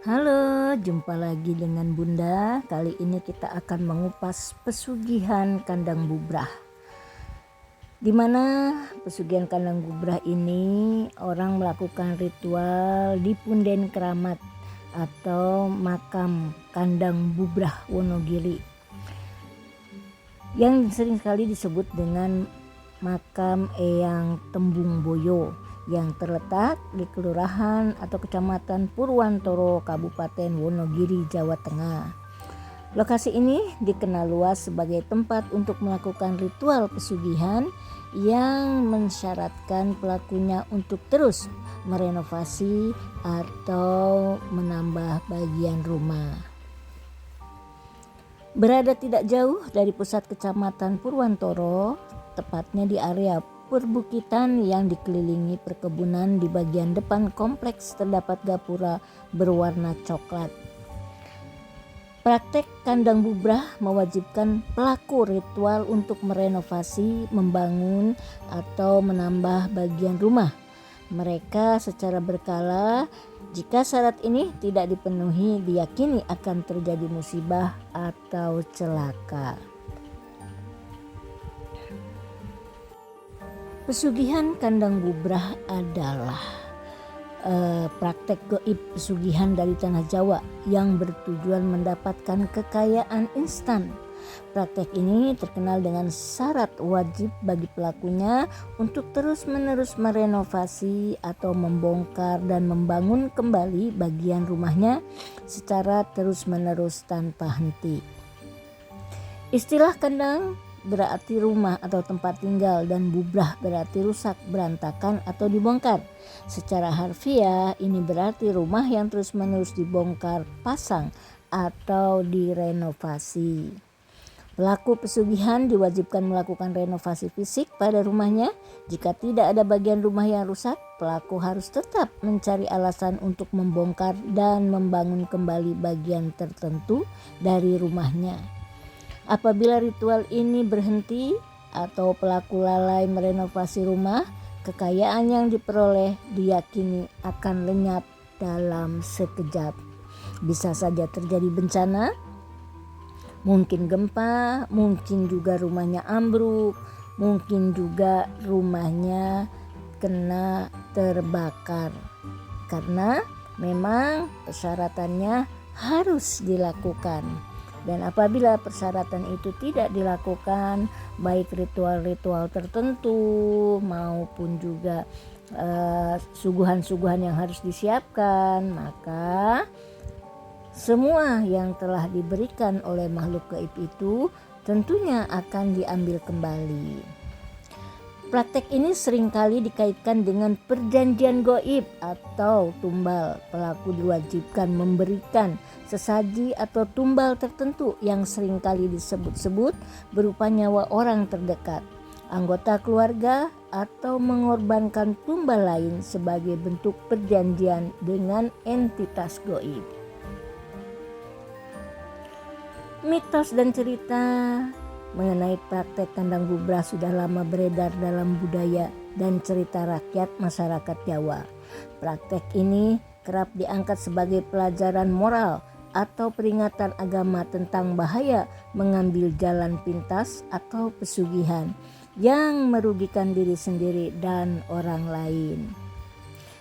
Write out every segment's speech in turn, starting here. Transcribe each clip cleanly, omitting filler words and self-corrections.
Halo, jumpa lagi dengan Bunda. Kali ini kita akan mengupas pesugihan kandang bubrah. Di mana pesugihan kandang bubrah ini orang melakukan ritual di Punden Keramat atau makam kandang bubrah Wonogiri yang sering sekali disebut dengan makam Eyang Tembung Boyo yang terletak di Kelurahan atau Kecamatan Purwantoro, Kabupaten Wonogiri, Jawa Tengah. Lokasi ini dikenal luas sebagai tempat untuk melakukan ritual pesugihan yang mensyaratkan pelakunya untuk terus merenovasi atau menambah bagian rumah. Berada tidak jauh dari pusat Kecamatan Purwantoro, tepatnya di area perbukitan yang dikelilingi perkebunan. Di bagian depan kompleks terdapat gapura berwarna coklat. Praktek kandang bubrah mewajibkan pelaku ritual untuk merenovasi, membangun, atau menambah bagian rumah mereka secara berkala. Jika syarat ini tidak dipenuhi, diyakini akan terjadi musibah atau celaka. Pesugihan kandang bubrah adalah praktek gaib pesugihan dari tanah Jawa yang bertujuan mendapatkan kekayaan instan. Praktek ini terkenal dengan syarat wajib bagi pelakunya untuk terus-menerus merenovasi atau membongkar dan membangun kembali bagian rumahnya secara terus-menerus tanpa henti. Istilah kandang berarti rumah atau tempat tinggal dan bubrah berarti rusak, berantakan atau dibongkar. Secara harfiah ini berarti rumah yang terus-menerus dibongkar, pasang atau direnovasi. Pelaku pesugihan diwajibkan melakukan renovasi fisik pada rumahnya. Jika tidak ada bagian rumah yang rusak, pelaku harus tetap mencari alasan untuk membongkar dan membangun kembali bagian tertentu dari rumahnya. Apabila ritual ini berhenti atau pelaku lalai merenovasi rumah, kekayaan yang diperoleh diyakini akan lenyap dalam sekejap. Bisa saja terjadi bencana, mungkin gempa, mungkin juga rumahnya ambruk, mungkin juga rumahnya kena terbakar. Karena memang persyaratannya harus dilakukan. Dan apabila persyaratan itu tidak dilakukan, baik ritual-ritual tertentu maupun juga suguhan-suguhan yang harus disiapkan, maka semua yang telah diberikan oleh makhluk gaib itu tentunya akan diambil kembali. Praktek ini seringkali dikaitkan dengan perjanjian gaib atau tumbal. Pelaku diwajibkan memberikan sesaji atau tumbal tertentu yang seringkali disebut-sebut berupa nyawa orang terdekat, anggota keluarga, atau mengorbankan tumbal lain sebagai bentuk perjanjian dengan entitas gaib. Mitos dan cerita mengenai praktek kandang bubrah sudah lama beredar dalam budaya dan cerita rakyat masyarakat Jawa. Praktek ini kerap diangkat sebagai pelajaran moral atau peringatan agama tentang bahaya mengambil jalan pintas atau pesugihan yang merugikan diri sendiri dan orang lain.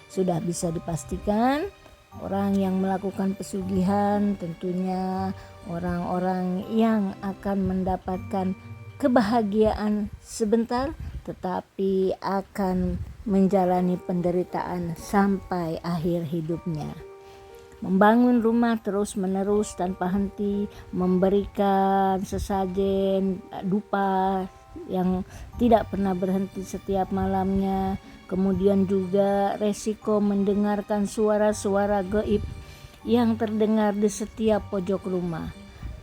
Sudah bisa dipastikan orang yang melakukan pesugihan tentunya orang-orang yang akan mendapatkan kebahagiaan sebentar, tetapi akan menjalani penderitaan sampai akhir hidupnya. Membangun rumah terus-menerus tanpa henti, memberikan sesajen dupa yang tidak pernah berhenti setiap malamnya. Kemudian juga resiko mendengarkan suara-suara gaib yang terdengar di setiap pojok rumah.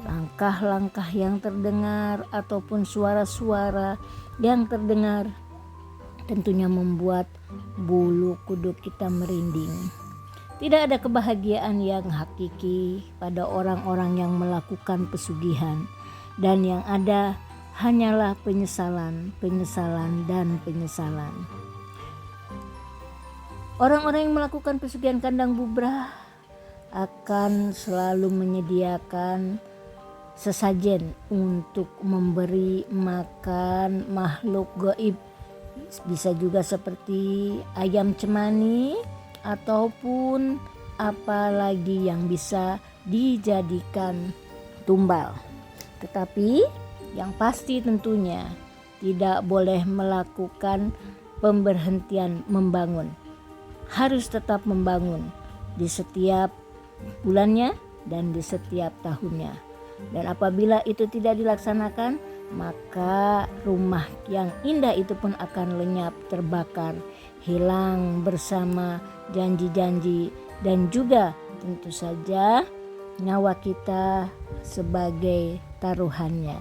Langkah-langkah yang terdengar ataupun suara-suara yang terdengar tentunya membuat bulu kuduk kita merinding. Tidak ada kebahagiaan yang hakiki pada orang-orang yang melakukan pesugihan, dan yang ada hanyalah penyesalan, dan penyesalan. Orang-orang yang melakukan pesugihan kandang bubrah akan selalu menyediakan sesajen untuk memberi makan makhluk gaib. Bisa juga seperti ayam cemani ataupun apalagi yang bisa dijadikan tumbal. Tetapi yang pasti tentunya tidak boleh melakukan pemberhentian membangun. Harus tetap membangun di setiap bulannya dan di setiap tahunnya. Dan apabila itu tidak dilaksanakan, maka rumah yang indah itu pun akan lenyap, terbakar, hilang bersama janji-janji dan juga tentu saja nyawa kita sebagai taruhannya.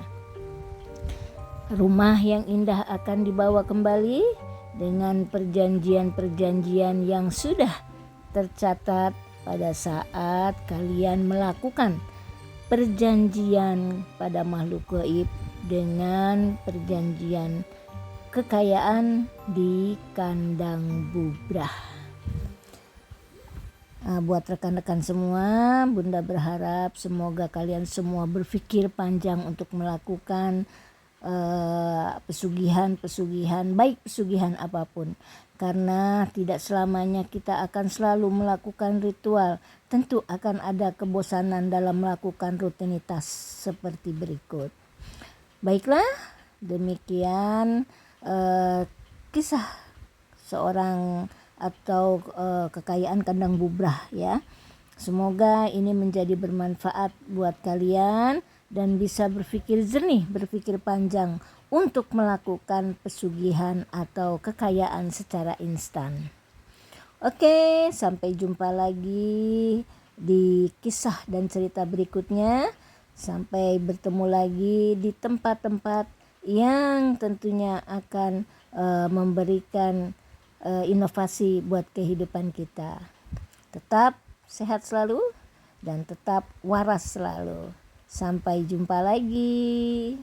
Rumah yang indah akan dibawa kembali dengan perjanjian-perjanjian yang sudah tercatat pada saat kalian melakukan perjanjian pada makhluk gaib dengan perjanjian kekayaan di kandang bubrah. Buat rekan-rekan semua, Bunda berharap semoga kalian semua berpikir panjang untuk melakukan pesugihan, baik pesugihan apapun. Karena tidak selamanya kita akan selalu melakukan ritual. Tentu akan ada kebosanan dalam melakukan rutinitas seperti berikut. Baiklah, demikian kisah seorang atau kekayaan kandang bubrah ya. Semoga ini menjadi bermanfaat buat kalian dan bisa berpikir jernih, berpikir panjang untuk melakukan pesugihan atau kekayaan secara instan. Oke, sampai jumpa lagi di kisah dan cerita berikutnya. Sampai bertemu lagi di tempat-tempat yang tentunya akan memberikan inovasi buat kehidupan kita. Tetap sehat selalu dan tetap waras selalu. Sampai jumpa lagi.